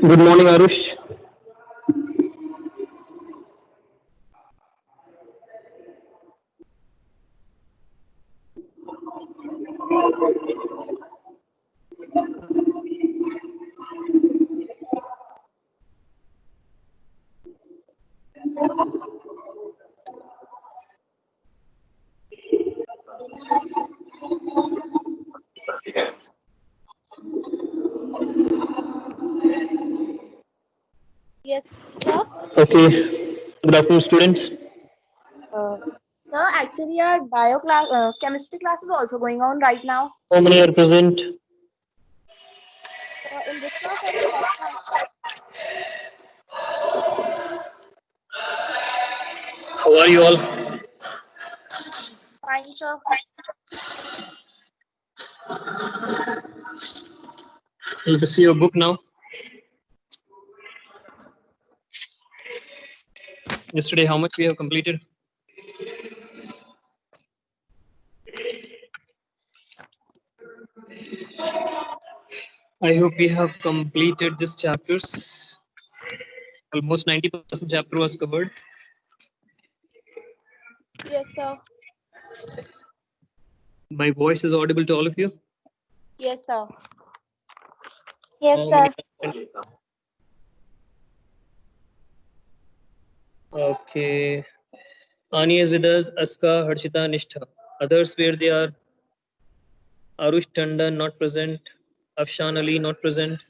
Good morning, Arush. Yes, sir. Okay. Good afternoon, students. Sir, actually, our bio class, chemistry class is also going on right now. How many are present? In this class, only 10 are How are you all? fine, sir. Let us see your book now. Yesterday, how much we have completed? I hope we have completed this chapters. Almost 90% chapter was covered. Yes, sir. My voice is audible to all of you. Yes, sir. Yes, How many? sir. Okay. Ani is with us. Aska, Harshita, Nishtha. Others where they are: Arush Tandon not present. Afshan Ali not present.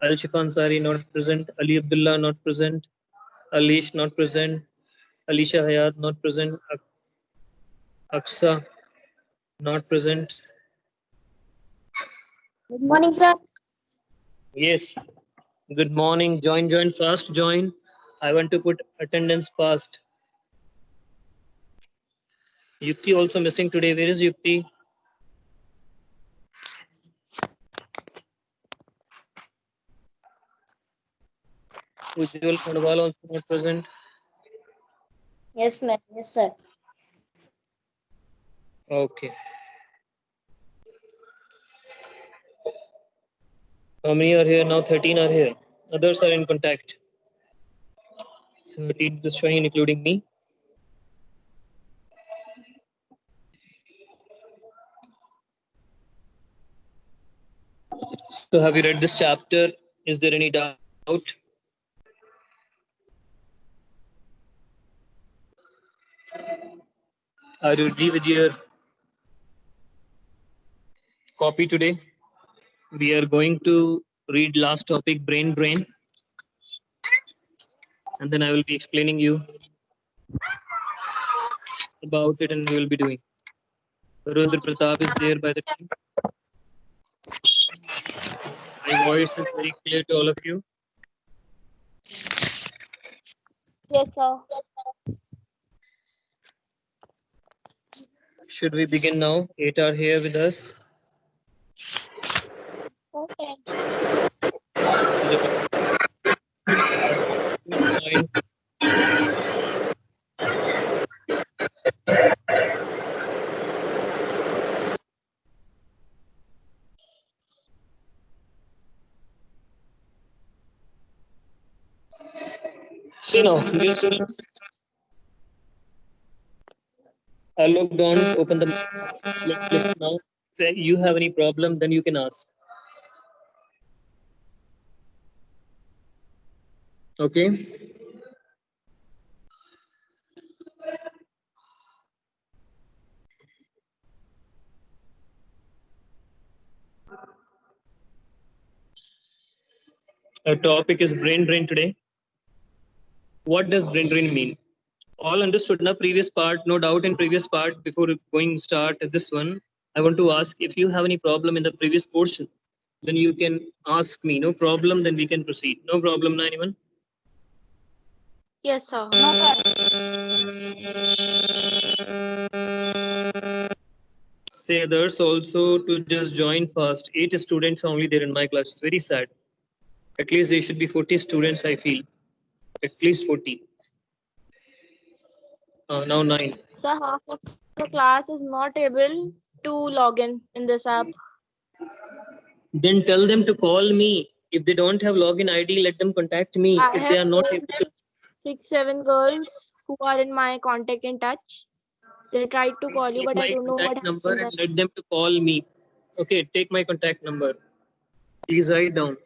Al Shifan Sari not present. Ali Abdullah not present. Alish not present. Alisha Hayat not present. Aksa not present. Good morning, sir. Yes. Good morning. Join fast. Join. I want to put attendance fast. Yukti also missing today. Where is Yukti? Ujjwal Khandwal also not present. Yes, ma'am. Yes, sir. Okay. How many are here now? 13 are here. Others are in contact. 13 is showing, including me. So, have you read this chapter? Is there any doubt? Are you ready with your copy today? We are going to read last topic, brain drain, and then I will be explaining you about it, and we will be doing. Rudra Pratap is there by the time. My voice is very clear to all of you. Yes, sir. Should we begin now? 8 are here with us. Okay. Join. See now, dear students, I logged on, open the mic. Let's listen now. If you have any problem, then you can ask. Okay. Our topic is brain drain today. What does brain drain mean? All understood na previous part, no doubt in previous part. Before going start this one, I want to ask if you have any problem in the previous portion, then you can ask me. No problem, then we can proceed. No problem, na anyone? Yes, sir. No, sir. Say others also to just join fast. 8 students only there in my class. It's very sad. At least there should be 40 students, I feel. At least 40. Now 9. Sir, half of the class is not able to log in this app. Then tell them to call me. If they don't have login ID, let them contact me. I If they have are not more able to, than 6-7 girls who are in my contact in touch. They tried to please call you, take but I my don't know what contact number happened. and let them to call me. Okay, take my contact number. Please write down.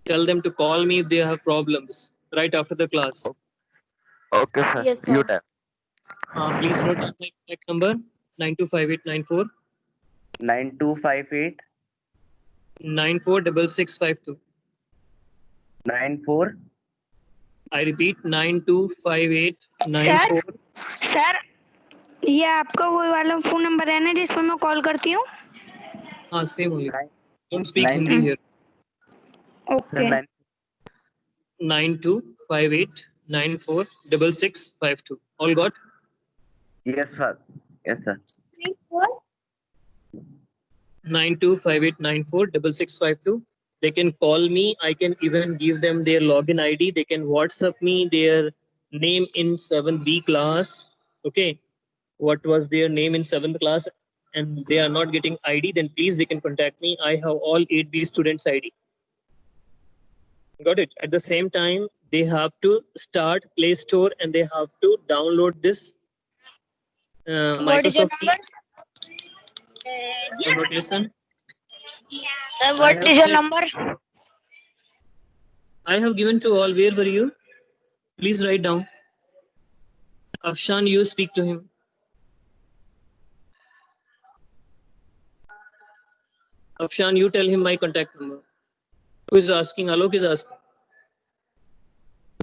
Tell them to call me if they have problems right after the class. Okay, sir. Yes, You sir. tell. Please note down my contact number 925894 9258 946652. 94. I repeat 925894. Sir ये आपका वो वाला phone number है ना जिस पर मैं call करती हूँ? हाँ, same only. Nine- Don't speak nine- Hindi here. Okay 9258946652. All got? Yes, sir. Yes, sir. 9258946652. They can call me. I can even give them their login ID. They can WhatsApp me their name in 7B class. Okay. What was their name in 7th class? And they are not getting ID, then please they can contact me. I have all 8B students ID. Got it? At the same time, they have to start Play Store and they have to download this What is your Microsoft number? Teams. What listen? Sir what have is your said- number? I have given to all. Where were you? Please write down. Afshan, you speak to him. Afshan, you tell him my contact number. Who is asking? Alok is asking.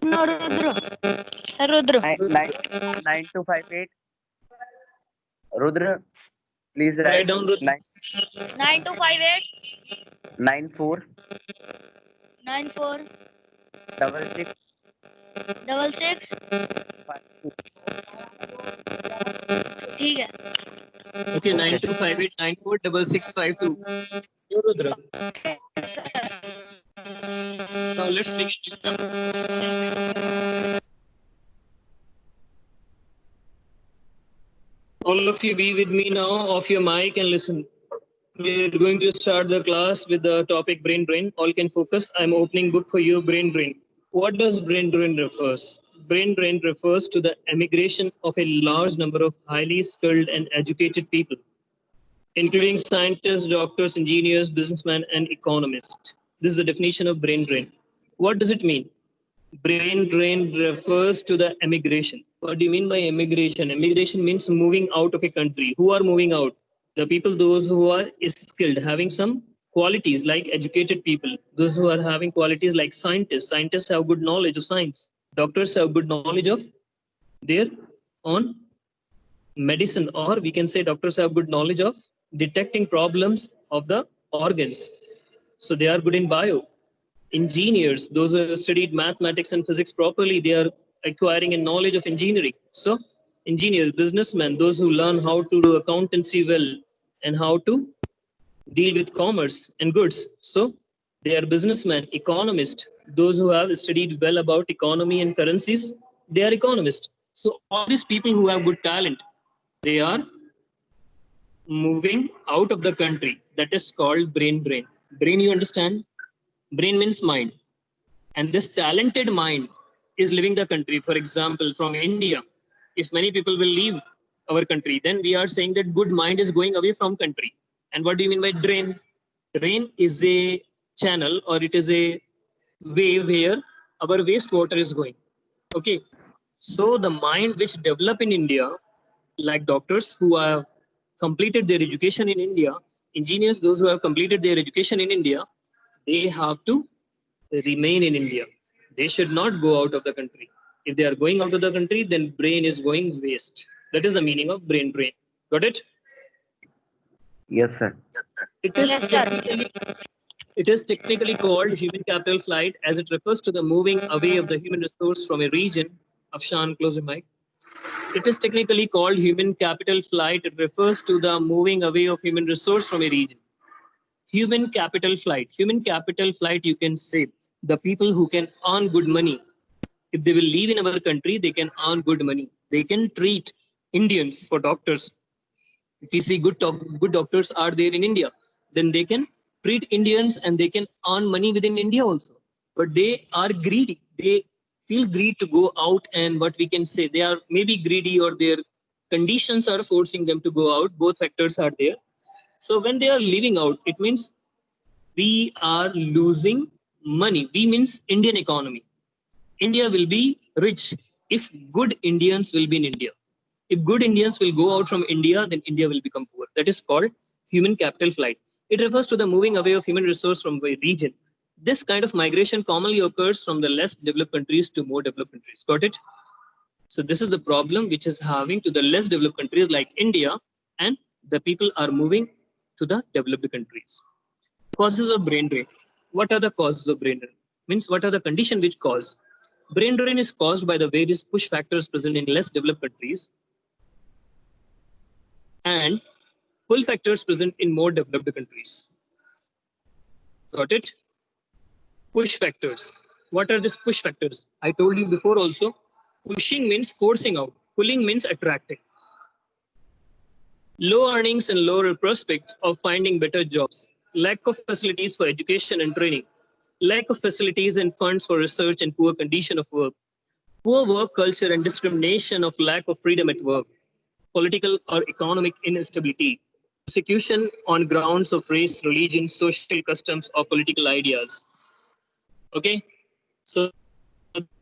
No Rudra sir Rudra 9258. Rudra, please Write write down, Rudra. 9258 94 94 66 66 ठीक है Okay, 9258946652. You, Rudra. Now let's begin this chapter. All of you be with me now, off your mic and listen. We're going to start the class with the topic brain drain. All can focus. I'm opening book for you, brain drain. What does brain drain refers? Brain drain refers to the emigration of a large number of highly skilled and educated people, including scientists, doctors, engineers, businessmen, and economists. This is the definition of brain drain. What does it mean? Brain drain refers to the emigration. What do you mean by emigration? Emigration means moving out of a country. Who are moving out? The people, those who are skilled, having some qualities like educated people, those who are having qualities like scientists. Scientists have good knowledge of science. Doctors have good knowledge of their own medicine, or we can say doctors have good knowledge of detecting problems of the organs. So they are good in bio. Engineers, those who have studied mathematics and physics properly, they are acquiring a knowledge of engineering. So engineers, businessmen, those who learn how to do accountancy well and how to deal with commerce and goods. So they are businessmen. Economists, those who have studied well about economy and currencies, they are economists. So all these people who have good talent, they are moving out of the country. That is called brain drain. Brain, you understand? Brain means mind. And this talented mind is leaving the country. For example, from India, if many people will leave our country, then we are saying that good mind is going away from country. And what do you mean by drain? Drain is a channel, or it is a way where our wastewater is going. Okay. So the mind which develop in India, like doctors who have completed their education in India, engineers, those who have completed their education in India, they have to remain in India. They should not go out of the country. If they are going out of the country, then brain is going waste. That is the meaning of brain drain. Got it? Yes, sir. It is Yes, sir. technically called human capital flight, as it refers to the moving away of the human resource from a region. Afshan, close your mic. It is technically called human capital flight. It refers to the moving away of human resource from a region. Human capital flight. Human capital flight, you can say the people who can earn good money. If they will live in our country, they can earn good money. They can treat Indians for doctors. If you see good doctors are there in India, then they can treat Indians and they can earn money within India also. But they are greedy. They feel greed to go out, and what we can say, they are maybe greedy or their conditions are forcing them to go out. Both factors are there. So when they are leaving out, it means we are losing money. We means Indian economy. India will be rich if good Indians will be in India. If good Indians will go out from India, then India will become poor. That is called human capital flight. It refers to the moving away of human resource from a region. This kind of migration commonly occurs from the less developed countries to more developed countries. Got it? So this is the problem which is having to the less developed countries like India, and the people are moving to the developed countries. Causes of brain drain. What are the causes of brain drain? Means what are the conditions which cause? Brain drain is caused by the various push factors present in less developed countries and pull factors present in more developed countries. Got it? Push factors. What are these push factors? I told you before also, pushing means forcing out, pulling means attracting. Low earnings and lower prospects of finding better jobs, lack of facilities for education and training, lack of facilities and funds for research and poor condition of work, poor work culture and discrimination of lack of freedom at work, political or economic instability, persecution on grounds of race, religion, social customs, or political ideas. Okay, so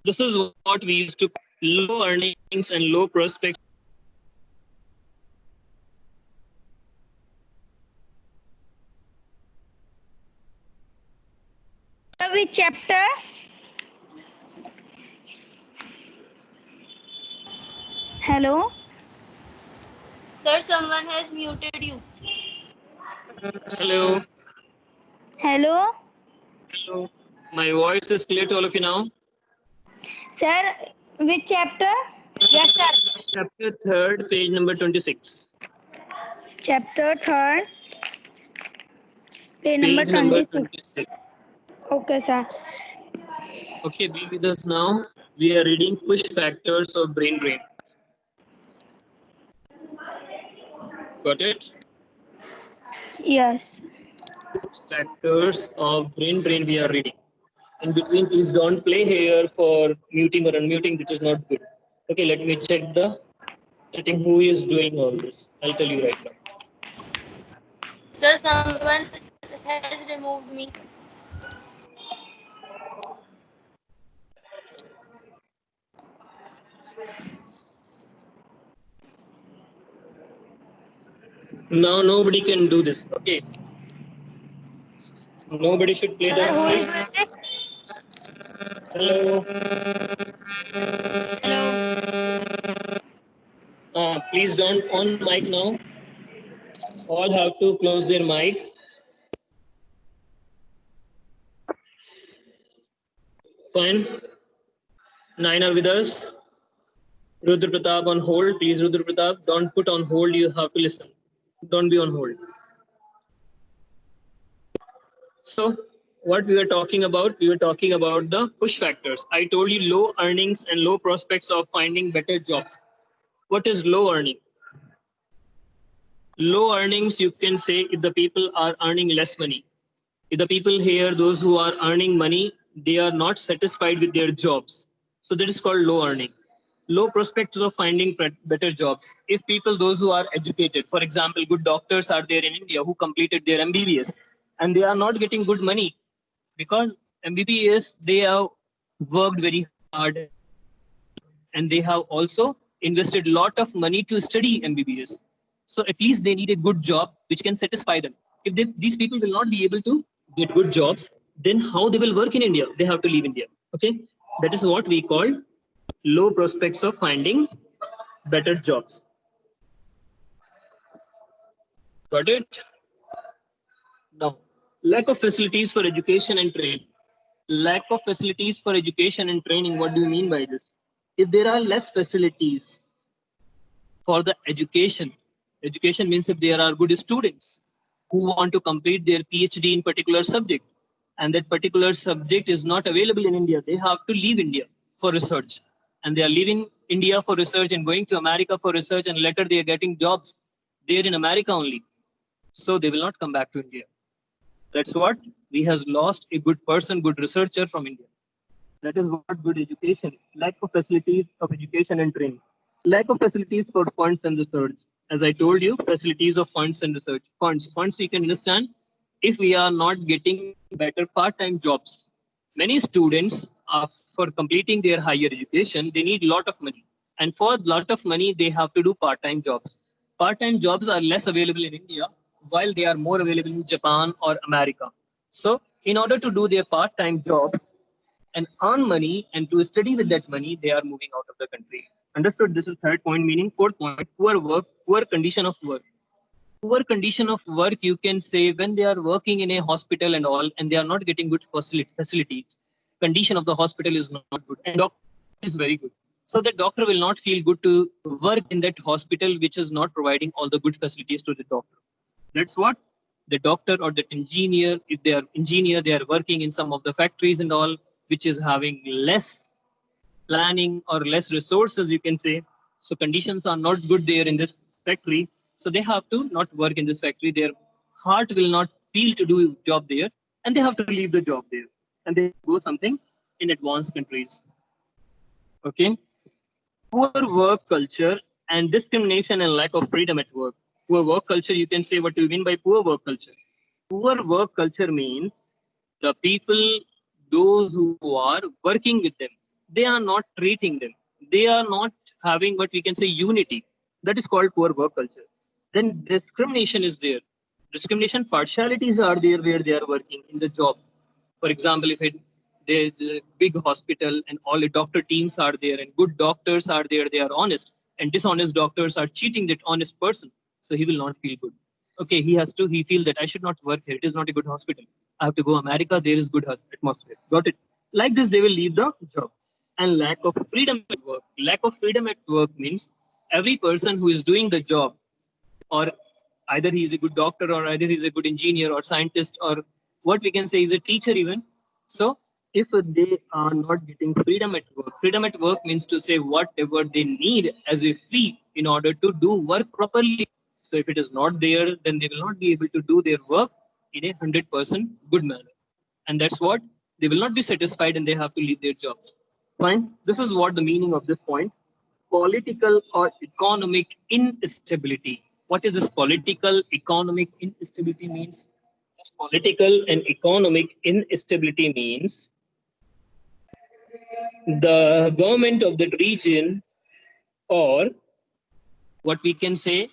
this is what we used to call low earnings and low prospects. Which chapter? Hello. Sir, someone has muted you. Hello. Hello. Hello. My voice is clear to all of you now. Sir, which chapter? Yes, sir. Chapter 3rd, page number 26. Chapter 3rd. Page number Page number 26. 26. Okay, sir. Okay, be with us now. We are reading push factors of brain drain. Got it? Yes. Push factors of brain drain we are reading. In between, please don't play here for muting or unmuting. This is not good. Okay, let me check the setting. Who is doing all this? I'll tell you right now. Sir, someone has removed me. Now nobody can do this. Okay. Nobody should play Sir, who is the. doing this? Hello. Hello. Please don't on mic now. All have to close their mic. Fine. 9 are with us. Rudra Pratap on hold. Please, Rudra Pratap, don't put on hold. You have to listen. Don't be on hold. So, what we were talking about? We were talking about the push factors. I told you low earnings and low prospects of finding better jobs. What is low earning? Low earnings, you can say, if the people are earning less money. If the people here, those who are earning money, they are not satisfied with their jobs. So that is called low earning. Low prospects of finding better jobs. If people, those who are educated, for example, good doctors are there in India who completed their MBBS, and they are not getting good money because MBBS, they have worked very hard and they have also invested a lot of money to study MBBS. So at least they need a good job which can satisfy them. If these people will not be able to get good jobs, then how they will work in India? They have to leave India. Okay, that is what we call low prospects of finding better jobs. Got it? Now, lack of facilities for education and training. Lack of facilities for education and training. What do you mean by this? If there are less facilities for the education means if there are good students who want to complete their PhD in particular subject, and that particular subject is not available in India, they have to leave India for research, and they are leaving India for research and going to America for research, and later they are getting jobs there in America only. So they will not come back to India. That's what we has lost a good person, good researcher from India. That is what good education, lack of facilities of education and training, lack of facilities for funds and research. As I told you, facilities of funds and research. Funds we can understand if we are not getting better part-time jobs. Many students are for completing their higher education, they need a lot of money. And for a lot of money, they have to do part-time jobs. Part-time jobs are less available in India, while they are more available in Japan or America. So in order to do their part-time job, and earn money and to study with that money, they are moving out of the country. Understood? This is third point, meaning fourth point, poor work, poor condition of work. Poor condition of work, you can say when they are working in a hospital and all, and they are not getting good facilities, condition of the hospital is not good, and doctor is very good. So the doctor will not feel good to work in that hospital which is not providing all the good facilities to the doctor. That's what the doctor or the engineer, if they are engineer, they are working in some of the factories and all, which is having less planning or less resources, you can say. So conditions are not good there in this factory. So they have to not work in this factory. Their heart will not feel to do job there, and they have to leave the job there. And they go something in advanced countries. Okay. Poor work culture and discrimination and lack of freedom at work. Poor work culture, you can say what do you mean by poor work culture? Poor work culture means the people, those who are working with them, they are not treating them. They are not having what we can say unity. That is called poor work culture. Then discrimination is there. Discrimination partialities are there where they are working in the job. For example, if there's a big hospital and all the doctor teams are there and good doctors are there, they are honest, and dishonest doctors are cheating that honest person. So he will not feel good. Okay, he feel that I should not work here. It is not a good hospital. I have to go America. There is good atmosphere. Got it? Like this, they will leave the job. And lack of freedom at work. Lack of freedom at work means every person who is doing the job, or either he is a good doctor or either he is a good engineer or scientist, or what we can say is a teacher even. So if they are not getting freedom at work means to say whatever they need as a fee in order to do work properly. So if it is not there, then they will not be able to do their work in a 100% good manner. And that's what they will not be satisfied and they have to leave their jobs. Fine. This is what the meaning of this point. Political or economic instability. What is this political economic instability means? This political and economic instability means the government of that region, or what we can say,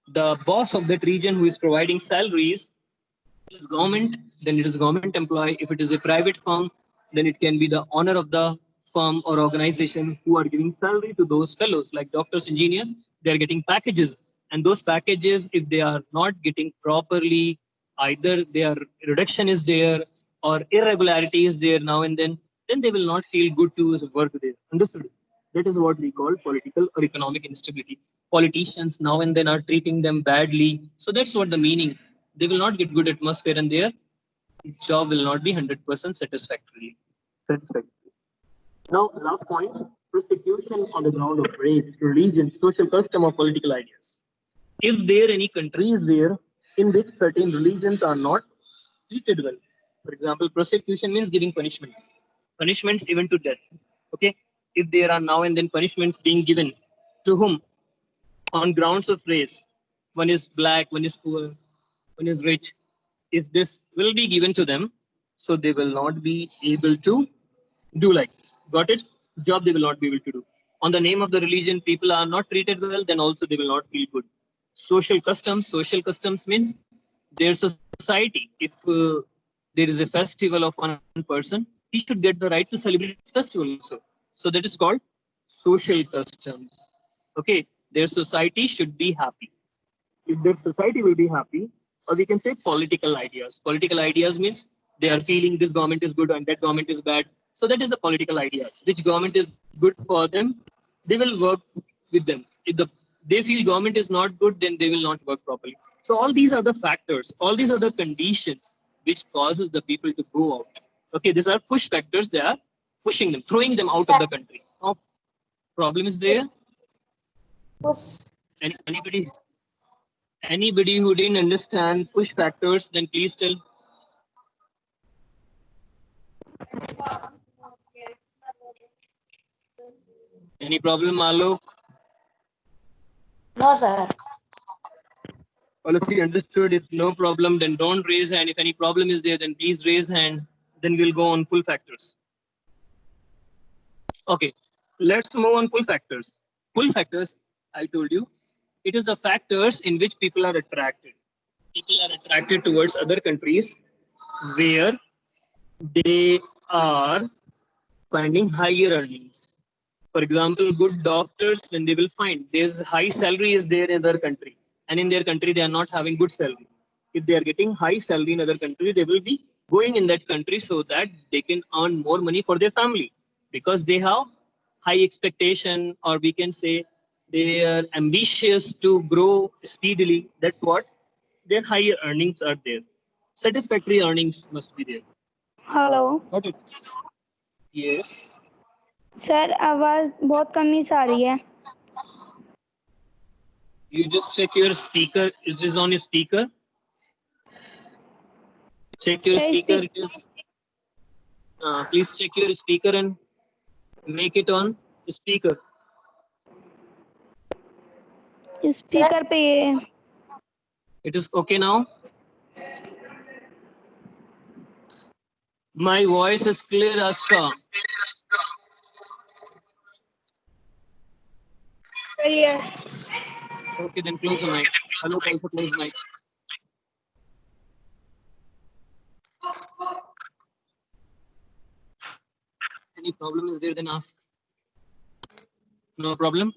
the boss of that region who is providing salaries is government, then it is government employee. If it is a private firm, then it can be the owner of the firm or organization who are giving salary to those fellows like doctors, engineers. They are getting packages, and those packages, if they are not getting properly, either their reduction is there or irregularity is there now and then they will not feel good to work there. Understood? That is what we call political or economic instability. Politicians now and then are treating them badly. So that's what the meaning. They will not get good atmosphere and their job will not be 100% satisfactory. Now, last point, persecution on the ground of race, religion, social custom, or political ideas. If there are any countries there in which certain religions are not treated well, for example, persecution means giving punishments even to death. Okay, if there are now and then punishments being given to whom? On grounds of race, one is black, one is poor, one is rich. If this will be given to them, so they will not be able to do like this. Got it? Job they will not be able to do. On the name of the religion, people are not treated well, then also they will not feel good. Social customs means their society. If there is a festival of one person, he should get the right to celebrate festival also. So that is called social customs. Okay, their society should be happy. If their society will be happy, or we can say political ideas. Political ideas means they are feeling this government is good and that government is bad. So that is the political ideas. Which government is good for them, they will work with them. If they feel government is not good, then they will not work properly. So all these are the factors, all these are the conditions which causes the people to go out. Okay, these are push factors. They are pushing them, throwing them out of the country. Now, problem is there. Anybody who didn't understand push factors, then please tell. Any problem, Alok? No, sir. All of you understood? If no problem, then don't raise hand. If any problem is there, then please raise hand. Then we'll go on pull factors. Okay, let's move on pull factors. Pull factors, I told you, it is the factors in which people are attracted. People are attracted towards other countries where they are finding higher earnings. For example, good doctors, when they will find there's high salary is there in their country, and in their country they are not having good salary. If they are getting high salary in other country, they will be going in that country so that they can earn more money for their family, because they have high expectation, or we can say they are ambitious to grow speedily. That's what their higher earnings are there. Satisfactory earnings must be there. Hello Got it? Yes. Sir आवाज बहुत कम ही सा आ रही है You just check your speaker. Is this on your speaker? Check your Sir, speaker. speak- It is. Please check your speaker and make it on speaker. Speaker पे ये It is okay now. My voice is clear, Aska. Yes Okay, then close the mic. Hello, also close mic. Any problem is there, then ask. No problem.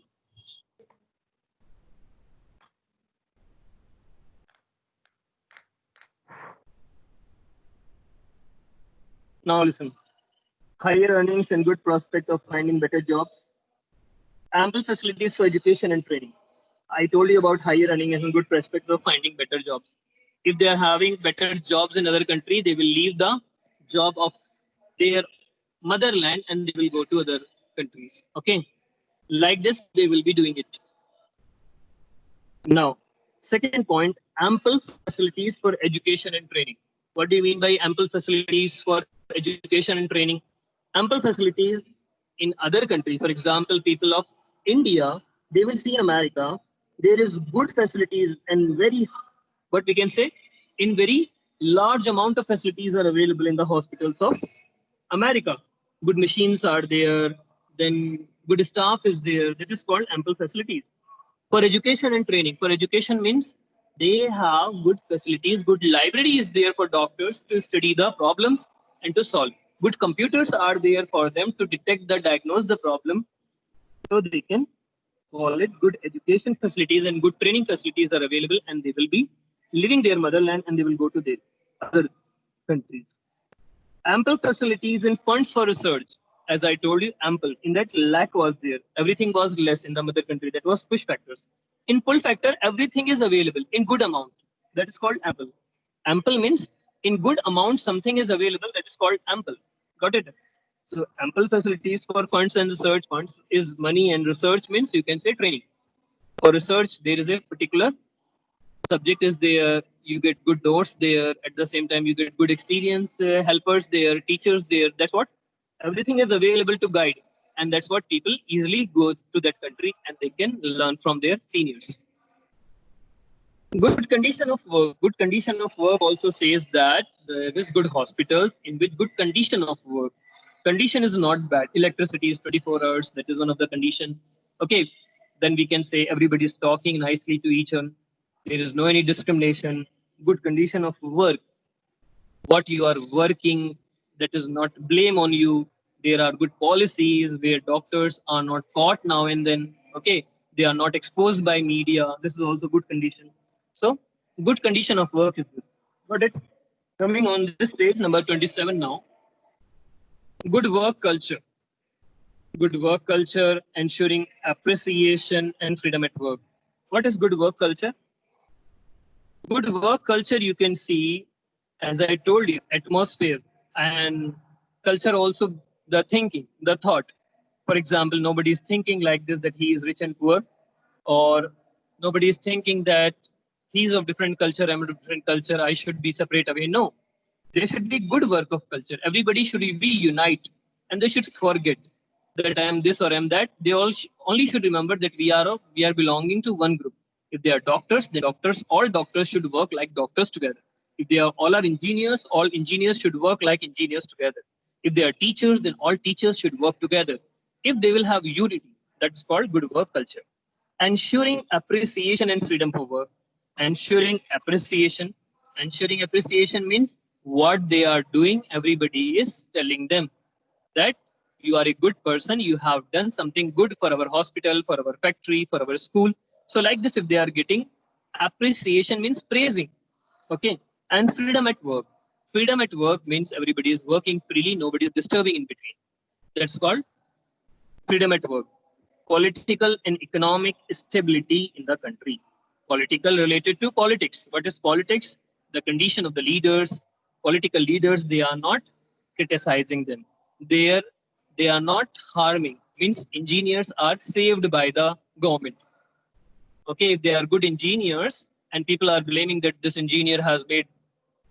Now listen. Higher earnings and good prospect of finding better jobs. Ample facilities for education and training. I told you about higher earning and good prospect of finding better jobs. If they are having better jobs in other country, they will leave the job of their motherland and they will go to other countries. Okay, like this they will be doing it. Now, second point, ample facilities for education and training. What do you mean by ample facilities for education and training? Ample facilities in other countries, for example, people of India, they will see America, there is good facilities and very, what we can say, in very large amount of facilities are available in the hospitals of America. Good machines are there, then good staff is there. That is called ample facilities. For education and training, for education means they have good facilities, good library is there for doctors to study the problems and to solve. Good computers are there for them to detect the diagnose the problem, so they can call it. Good education facilities and good training facilities are available, and they will be leaving their motherland and they will go to their other countries. Ample facilities and funds for research. As I told you, ample. In that, lack was there. Everything was less in the mother country. That was push factors. In pull factor, everything is available in good amount. That is called ample. Ample means in good amount something is available. That is called ample. Got it? So ample facilities for funds and research. Funds is money, and research means you can say training. For research, there is a particular subject is there, you get good notes there, at the same time you get good experience helpers there, teachers there. That's what everything is available to guide, and that's what people easily go to that country and they can learn from their seniors. Good condition of work. Good condition of work also says that there is good hospitals in which good condition of work. Condition is not bad. Electricity is 24 hours. That is one of the condition. Okay, then we can say everybody is talking nicely to each other. There is no any discrimination. Good condition of work. What you are working, that is not blame on you. There are good policies where doctors are not caught now and then. Okay, they are not exposed by media. This is also good condition. So good condition of work is this. Got it? Coming on this page number 27 now. Good work culture. Good work culture ensuring appreciation and freedom at work. What is good work culture? Good work culture, you can see, as I told you, atmosphere and culture also the thinking, the thought. For example, nobody is thinking like this that he is rich and poor, or nobody is thinking that he's of different culture, I'm of different culture, I should be separate away. No, there should be good work of culture. Everybody should be unite and they should forget. that I am this or I am that. They all only should remember that we are belonging to one group. If they are doctors, then all doctors should work like doctors together. If they are all engineers, all engineers should work like engineers together. If they are teachers, then all teachers should work together. If they will have unity, that's called good work culture. Ensuring appreciation and freedom for work. Ensuring appreciation. Ensuring appreciation means what they are doing, everybody is telling them that you are a good person, you have done something good for our hospital, for our factory, for our school. So like this, if they are getting appreciation means praising. Okay. And freedom at work. Freedom at work means everybody is working freely, nobody is disturbing in between. That's called freedom at work. Political and economic stability in the country. Political related to politics. What is politics? The condition of the leaders. Political leaders, they are not criticizing them. They are not harming. Means engineers are saved by the government. Okay, if they are good engineers and people are blaming that this engineer has made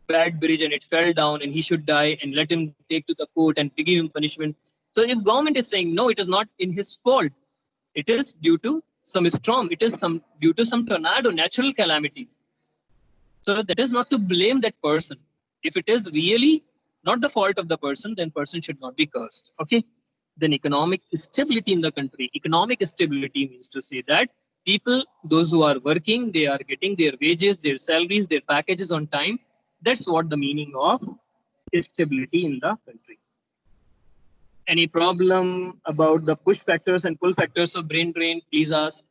bad bridge and it fell down and he should die and let him take to the court and give him punishment. So if government is saying no, it is not in his fault, it is due to some storm, it is due to some tornado, natural calamities. So that is not to blame that person. If it is really not the fault of the person, then person should not be cursed. Okay. Then economic stability in the country. Economic stability means to say that people, those who are working, they are getting their wages, their salaries, their packages on time. That's what the meaning of stability in the country. Any problem about the push factors and pull factors of brain drain, please ask.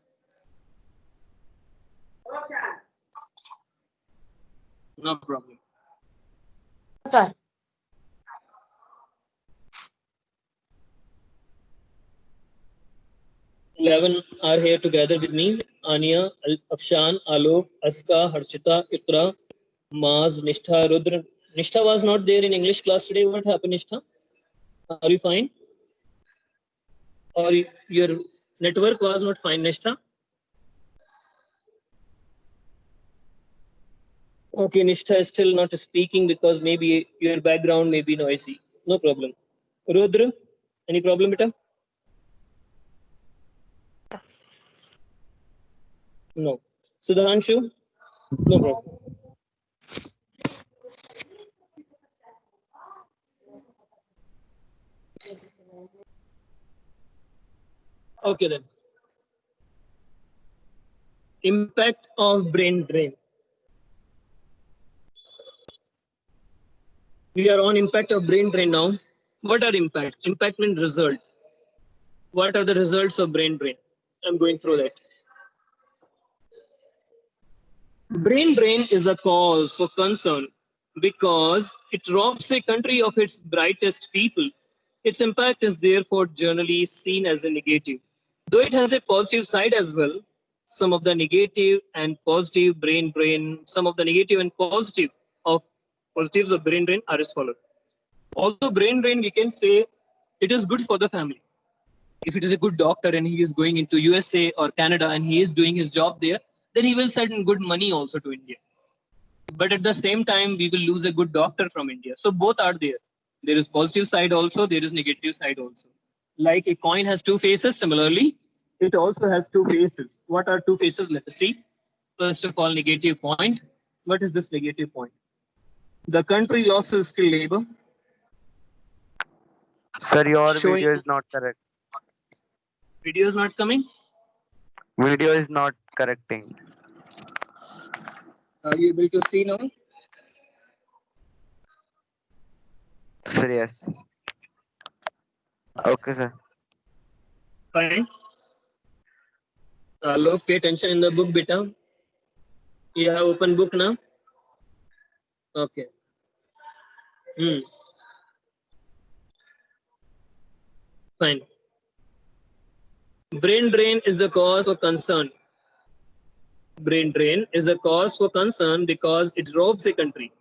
No problem. Sir. Eleven are here together with me. Ania, Afshan, Alok, Aska, Harshita, Itra, Maz, Nishtha, Rudra. Nishtha was not there in English class today. What happened, Nishtha? Are you fine? Or your network was not fine, Nishtha? Okay, Nishtha is still not speaking because maybe your background may be noisy. No problem. Rudra, any problem, beta? No. Sudhanshu? No problem. Okay then. Impact of brain drain. We are on impact of brain drain now. What are impacts? Impact means result. What are the results of brain drain? I'm going through that. Brain drain is a cause for concern because it robs a country of its brightest people. Its impact is therefore generally seen as a negative. Though it has a positive side as well, some of the negative and positive brain drain, some of the negative and positives of brain drain are as follows. Also, brain drain, we can say it is good for the family. If it is a good doctor and he is going into USA or Canada and he is doing his job there, then he will send good money also to India. But at the same time, we will lose a good doctor from India. So both are there. There is positive side also, there is negative side also. Like a coin has two faces, similarly, it also has two faces. What are two faces? Let us see. First of all, negative point. What is this negative point? The country loses skilled labor. Sir, your Showing- video is not correct. Video is not coming. Video is not correcting. Are you able to see now? Sir, yes. Okay, sir. Fine. Look, pay attention in the book, beta. You have open book now? Okay. Fine. Brain drain is the cause for concern. Brain drain is a cause for concern because it robs a country.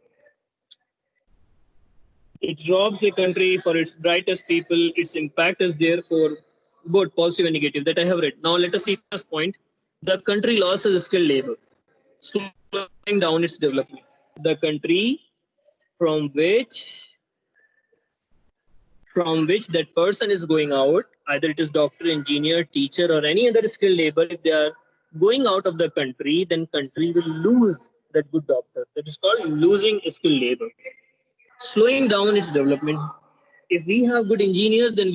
It robs a country for its brightest people. Its impact is therefore both positive and negative. That I have read. Now let us see first point. The country loses skilled labor, slowing down its development. The country from which that person is going out, either it is doctor, engineer, teacher, or any other skilled labor, if they are going out of the country, then country will lose that good doctor. That is called losing skilled labor, slowing down its development. If we have good engineers, then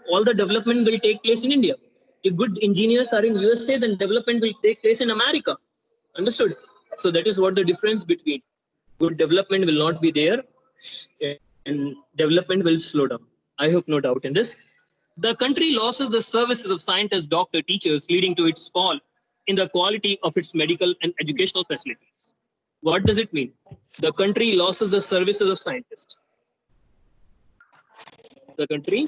all the development will take place in India. If good engineers are in USA, then development will take place in America. Understood? So that is what the difference between good development will not be there and development will slow down. I hope no doubt in this. The country loses the services of scientists, doctors, teachers, leading to its fall in the quality of its medical and educational facilities. What does it mean? The country loses the services of scientists. The country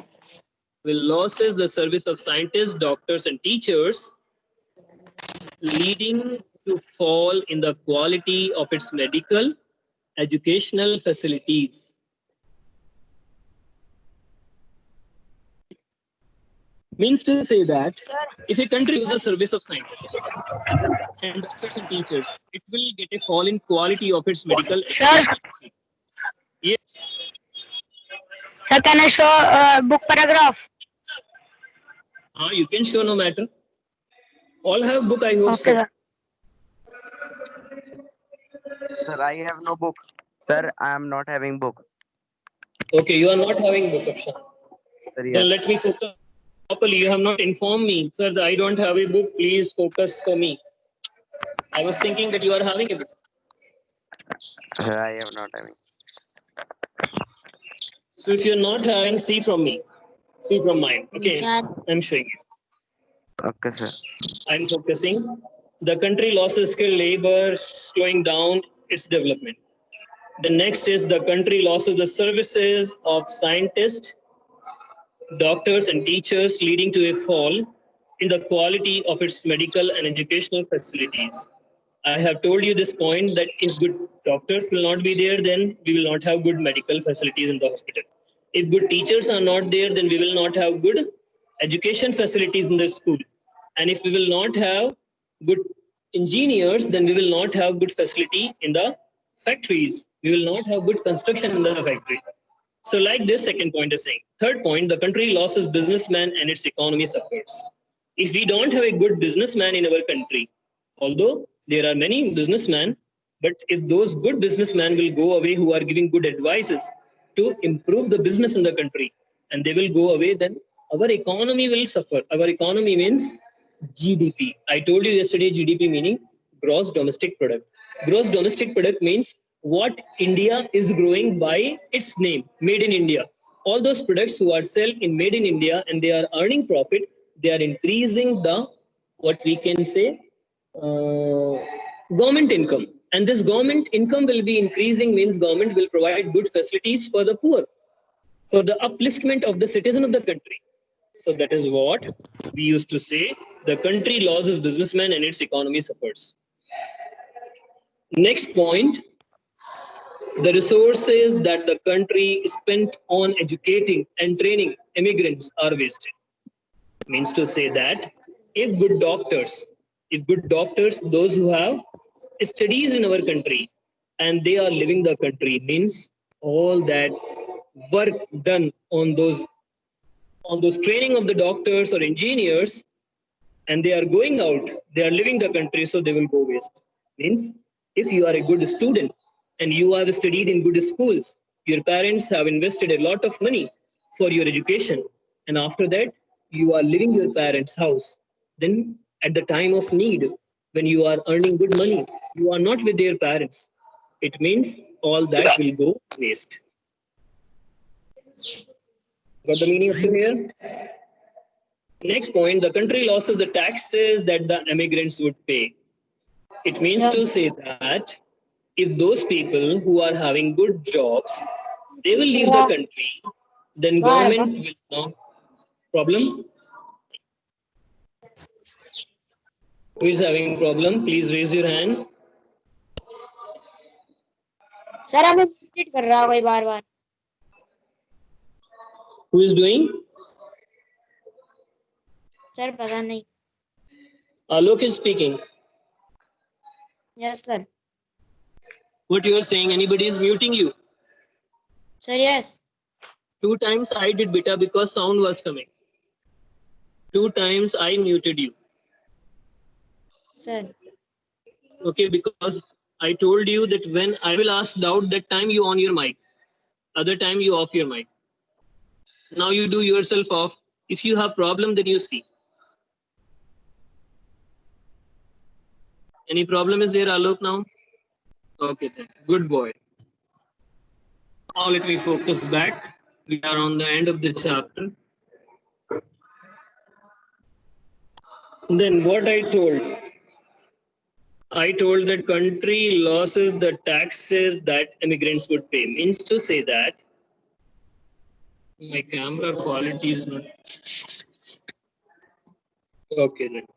will loses the service of scientists, doctors, and teachers, leading to fall in the quality of its medical, educational facilities. Means to say that if a country uses service of scientists and doctors and teachers, it will get a fall in quality of its medical education. Yes. Sir, can I show book paragraph? You can show, no matter. All have book, I hope Okay, so. sir. Sir, I have no book. Sir, I am not having book. Okay, you are not having book, Akshan. Sir, Then yes. let me focus properly. You have not informed me. Sir, I don't have a book. Please focus for me. I was thinking that you are having a book. Sir, I am not having. So if you're not having, see from me. See from mine. Okay, I'm showing you. Okay, sir. I'm focusing. The country loses skilled labor, slowing down its development. The next is the country loses the services of scientists, doctors, and teachers, leading to a fall in the quality of its medical and educational facilities. I have told you this point that if good doctors will not be there, then we will not have good medical facilities in the hospital. If good teachers are not there, then we will not have good education facilities in the school. And if we will not have good engineers, then we will not have good facility in the factories. We will not have good construction in the factory. So like this second point is saying. Third point, the country loses businessmen and its economy suffers. If we don't have a good businessman in our country, although there are many businessmen, but if those good businessmen will go away who are giving good advices to improve the business in the country, and they will go away, then our economy will suffer. Our economy means GDP. I told you yesterday GDP meaning gross domestic product. Gross domestic product means what India is growing by its name, made in India. All those products who are sold in made in India and they are earning profit, they are increasing the, what we can say, government income. And this government income will be increasing, means government will provide good facilities for the poor, for the upliftment of the citizen of the country. So that is what we used to say, the country loses businessmen and its economy suffers. Next point, the resources that the country spent on educating and training immigrants are wasted. Means to say that if good doctors, those who have studies in our country and they are living the country, means all that work done on those training of the doctors or engineers, and they are going out, they are leaving the country, so they will go waste. Means if you are a good student and you have studied in good schools, your parents have invested a lot of money for your education, and after that you are leaving your parents' house, then at the time of need, when you are earning good money, you are not with their parents. It means all that will go waste. Got the meaning up to here? Next point, the country loses the taxes that the immigrants would pay. It means to say that if those people who are having good jobs, they will leave the country, then government will not. Problem? Who is having problem? Please raise your hand. Sir हमें muted कर रहा है कोई बार-बार. Who is doing? Sir पता नहीं. Alok is speaking. Yes sir. What you are saying? Anybody is muting you? Sir yes. 2 times I did beta because sound was coming. 2 times I muted you. Sir. Okay, because I told you that when I will ask doubt, that time you on your mic. Other time you off your mic. Now you do yourself off. If you have problem, then you speak. Any problem is there, Alok, now? Okay, then. Good boy. Now let me focus back. We are on the end of the chapter. Then what I told that country losses the taxes that immigrants would pay. Means to say that my camera quality is not okay. Then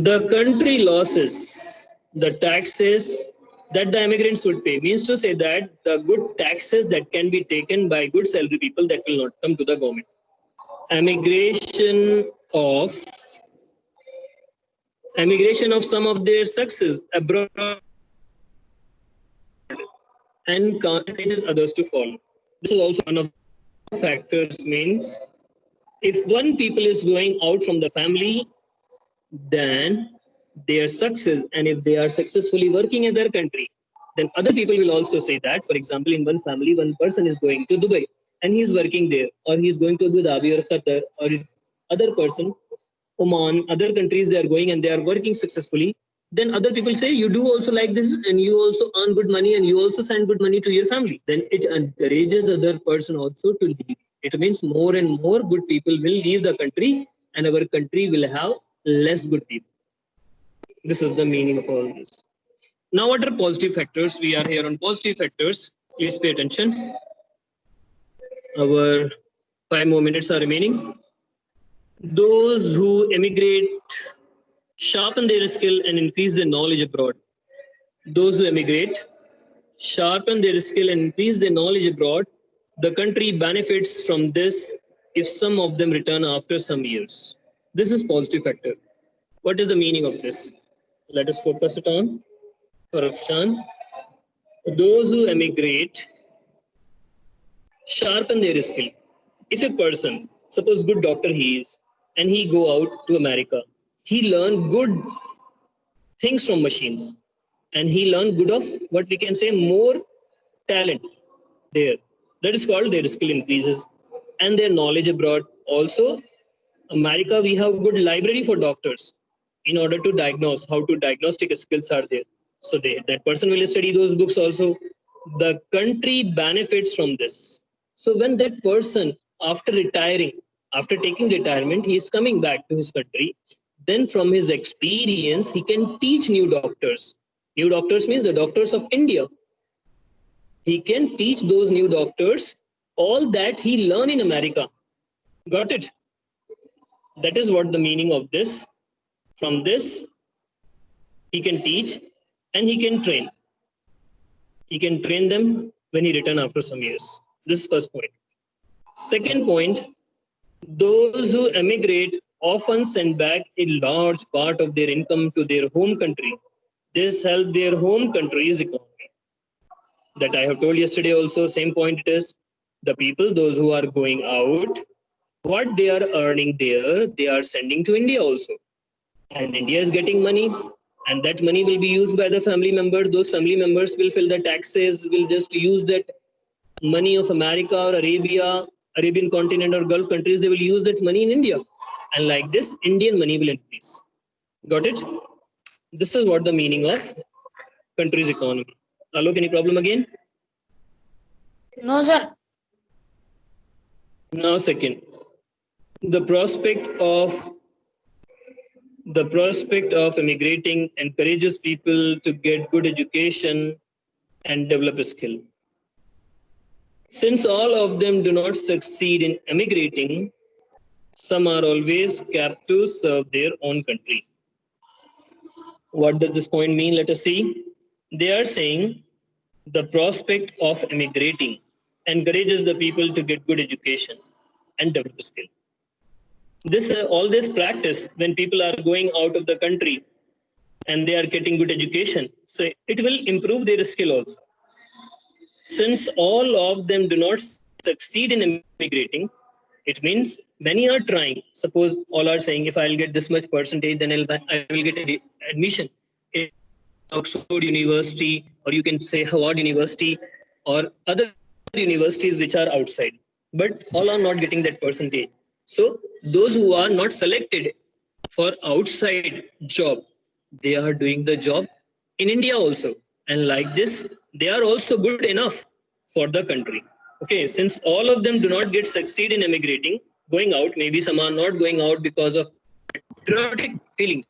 the country losses the taxes that the immigrants would pay. Means to say that the good taxes that can be taken by good salary people that will not come to the government. Emigration of some of their success abroad and encourages others to follow. This is also one of the factors. Means if one people is going out from the family, then their success, and if they are successfully working in their country, then other people will also say that. For example, in one family, one person is going to Dubai and he is working there, or he is going to Abu Dhabi or Qatar, or other person, Oman, other countries they are going and they are working successfully. Then other people say, you do also like this and you also earn good money and you also send good money to your family. Then it encourages the other person also to leave. It means more and more good people will leave the country and our country will have less good people. This is the meaning of all this. Now, what are positive factors? We are here on positive factors. Please pay attention. Our 5 more minutes are remaining. Those who emigrate sharpen their skill and increase their knowledge abroad. Those who emigrate sharpen their skill and increase their knowledge abroad. The country benefits from this if some of them return after some years. This is positive factor. What is the meaning of this? Let us focus it on. For Afshan, those who emigrate sharpen their skill. If a person, suppose good doctor he is, and he go out to America, he learn good things from machines, and he learn good of what we can say more talent there. That is called their skill increases and their knowledge abroad. Also, America, we have good library for doctors in order to diagnose, how to diagnostic skills are there. So that person will study those books also. The country benefits from this. So when that person, after retiring, after taking retirement, he is coming back to his country, then from his experience, he can teach new doctors. New doctors means the doctors of India. He can teach those new doctors all that he learned in America. Got it? That is what the meaning of this. From this, he can teach and he can train. He can train them when he return after some years. This is first point. Second point, those who emigrate often send back a large part of their income to their home country. This helps their home country's economy. That I have told yesterday also, same point it is. The people, those who are going out, what they are earning there, they are sending to India also. And India is getting money, and that money will be used by the family members. Those family members will fill the taxes, will just use that money of America or Arabian continent or Gulf countries. They will use that money in India. And like this, Indian money will increase. Got it? This is what the meaning of country's economy. Alok, any problem again? No, sir. Now, second, the prospect of immigrating encourages people to get good education and develop a skill. Since all of them do not succeed in emigrating, some are always kept to serve their own country. What does this point mean? Let us see. They are saying the prospect of emigrating encourages the people to get good education and develop a skill. All this practice, when people are going out of the country and they are getting good education, so it will improve their skill also. Since all of them do not succeed in immigrating, It means many are trying. Suppose all are saying, if I'll get this much percentage, then I will get admission in Oxford University, or you can say Harvard University, or other universities which are outside. But all are not getting that percentage. So those who are not selected for outside job, they are doing the job in India also. And like this, they are also good enough for the country. Okay, since all of them do not get succeed in emigrating, going out, maybe some are not going out because of patriotic feelings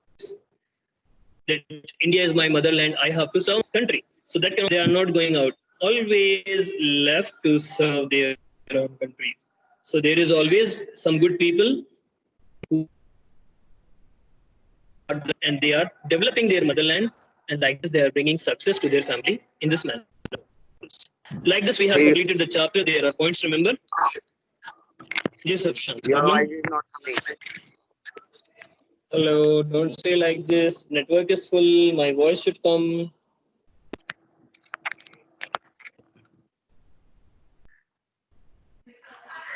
that India is my motherland, I have to serve country. So that they are not going out. Always left to serve their own countries. So there is always some good people who and they are developing their motherland, and like this they are bringing success to their family in this manner. Like this we have completed the chapter. There are points to remember. Yes, Afshan. Your voice is not coming. Hello, don't say like this. Network is full. My voice should come.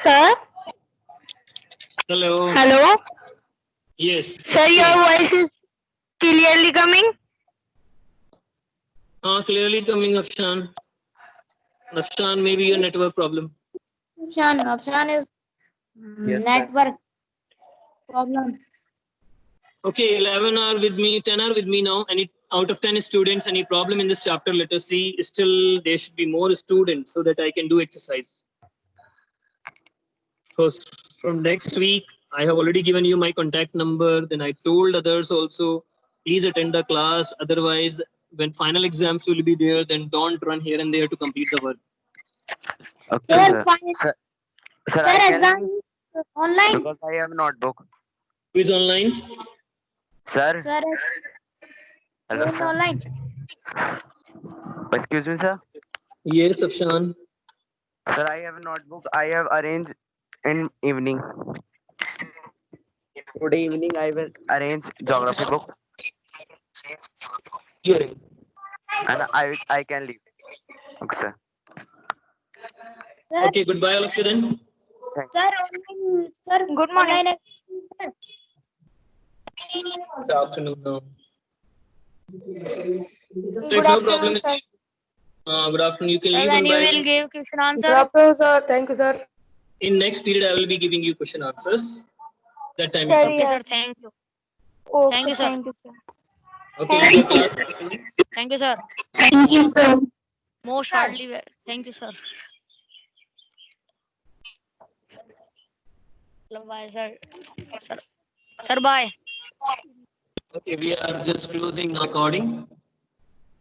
Sir? Hello. Hello? Yes. Sir, your voice is clearly coming? Clearly coming, Afshan. Afshan, maybe your network problem. Option is Yes, sir. network problem. Okay, 11 are with me, 10 are with me now. Any out of 10 students, any problem in this chapter? Let us see. Still, there should be more students so that I can do exercise. First, from next week, I have already given you my contact number. Then I told others also, please attend the class. Otherwise, when final exams will be there, then don't run here and there to complete the work. Okay, Sir, sir. fine. Sir, Sir, I can exam leave online. because I have notebook. Who is online? Sir. Sir, Hello, exam sir. online. Excuse me, sir. Yes, Afshan. Sir, I have a notebook. I have arranged in evening. Today evening I will arrange geography book Here. and I can leave. Okay, sir. Okay, goodbye all of you then. Sir, online. Sir, Good morning. online exam. Good afternoon. So Good if no problem afternoon, is sir. good afternoon, you can Sir, leave when one you by will one. give question Good answer? afternoon, sir. Thank you, sir. In next period, I will be giving you question answers. That time Sir, you Okay, complete. sir. yes. Thank you. Okay, Thank you, sir. thank you, sir. Okay, Thank leave the you. class. Thank you, sir. Thank you, sir. Most hardly. Thank you, sir. Bye, sir. Sir, bye. Okay, we are just closing the recording.